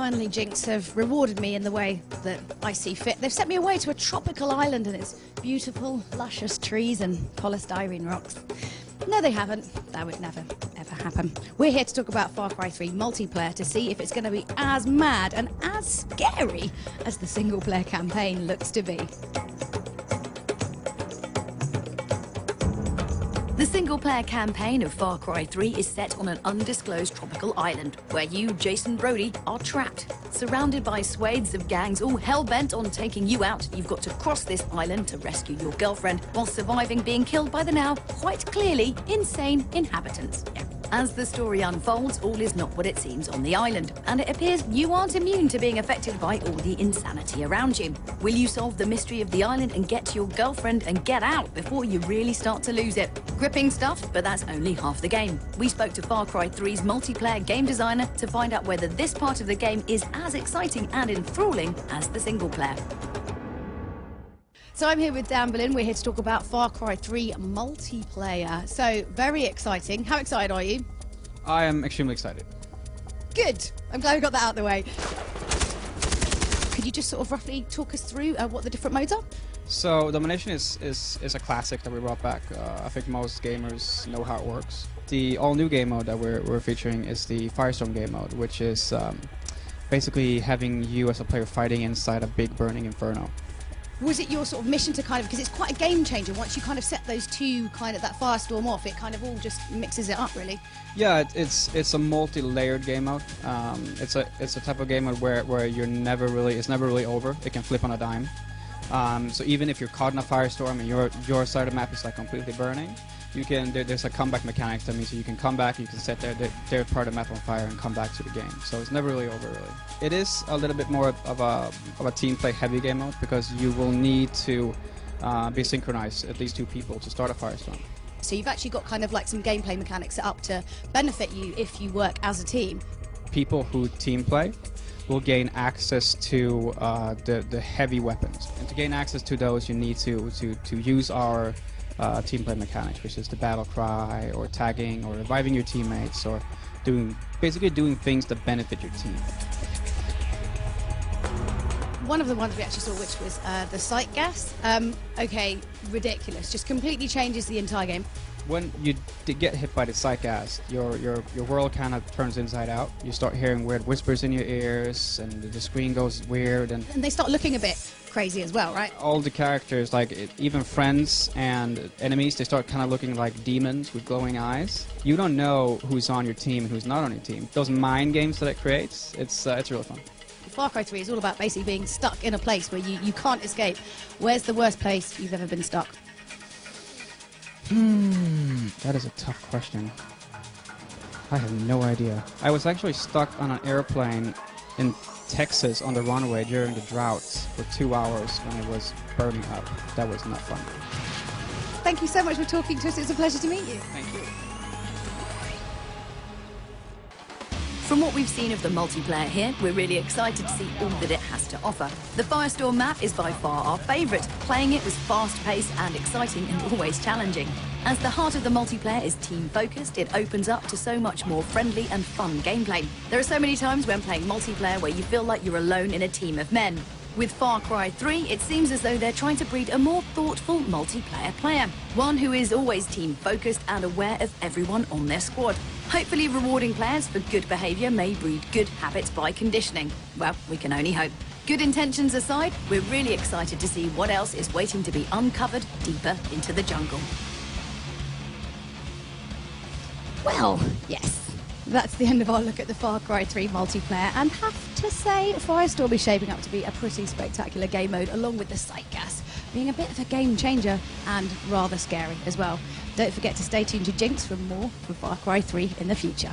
finally, Ginx have rewarded me in the way that I see fit. They've sent me away to a tropical island and its beautiful, luscious trees and polystyrene rocks. No, they haven't. That would never, ever happen. We're here to talk about Far Cry 3 multiplayer to see if it's going to be as mad and as scary as the single-player campaign looks to be. The single-player campaign of Far Cry 3 is set on an undisclosed tropical island, where you, Jason Brody, are trapped. Surrounded by swathes of gangs all hell-bent on taking you out, you've got to cross this island to rescue your girlfriend, while surviving being killed by the now, quite clearly, insane inhabitants. As the story unfolds, all is not what it seems on the island, and it appears you aren't immune to being affected by all the insanity around you. Will you solve the mystery of the island and get to your girlfriend and get out before you really start to lose it? Gripping stuff, but that's only half the game. We spoke to Far Cry 3's multiplayer game designer to find out whether this part of the game is as exciting and enthralling as the single player. So I'm here with Dan Boleyn. We're here to talk about Far Cry 3 multiplayer. So, very exciting. How excited are you? I am extremely excited. Good. I'm glad we got that out of the way. Could you just sort of roughly talk us through what the different modes are? So, Domination is a classic that we brought back. I think most gamers know how it works. The all-new game mode that we're featuring is the Firestorm game mode, which is basically having you as a player fighting inside a big burning inferno. Was it your sort of mission to kind of, because it's quite a game changer, once you kind of set those two, kind of that firestorm off, it kind of all just mixes it up, really? Yeah, it's a multi-layered game mode. It's a type of game mode where it's never really over. It can flip on a dime. So even if you're caught in a firestorm and your side of the map is like completely burning, there's a comeback mechanics that means you can come back, you can set their part of the map on fire and come back to the game. So it's never really over, really. It is a little bit more of a team play heavy game mode because you will need to be synchronized, at least two people, to start a firestorm. So you've actually got kind of like some gameplay mechanics set up to benefit you if you work as a team. People who team play will gain access to the heavy weapons. And to gain access to those, you need to use our team play mechanics, which is the battle cry, or tagging, or reviving your teammates, or basically doing things that benefit your team. One of the ones we actually saw, which was the sight gas. Okay, ridiculous. Just completely changes the entire game. When you get hit by the sight gas, your world kind of turns inside out. You start hearing weird whispers in your ears, and the screen goes weird. And they start looking a bit crazy as well, right? All the characters, even friends and enemies, they start kind of looking like demons with glowing eyes. You don't know who's on your team and who's not on your team. Those mind games that it creates, it's really fun. Far Cry 3 is all about basically being stuck in a place where you can't escape. Where's the worst place you've ever been stuck? That is a tough question. I have no idea. I was actually stuck on an airplane in Texas on the runway during the drought for 2 hours when it was burning up. That was not fun. Thank you so much for talking to us. It's a pleasure to meet you. Thank you. From what we've seen of the multiplayer here, we're really excited to see all that it has to offer. The Firestorm map is by far our favourite. Playing it was fast-paced and exciting and always challenging. As the heart of the multiplayer is team-focused, it opens up to so much more friendly and fun gameplay. There are so many times when playing multiplayer where you feel like you're alone in a team of men. With Far Cry 3, it seems as though they're trying to breed a more thoughtful multiplayer player. One who is always team-focused and aware of everyone on their squad. Hopefully rewarding players for good behaviour may breed good habits by conditioning. Well, we can only hope. Good intentions aside, we're really excited to see what else is waiting to be uncovered deeper into the jungle. Well, yes. That's the end of our look at the Far Cry 3 multiplayer, and have to say, Firestorm is shaping up to be a pretty spectacular game mode, along with the sight gas being a bit of a game changer and rather scary as well. Don't forget to stay tuned to Ginx for more from Far Cry 3 in the future.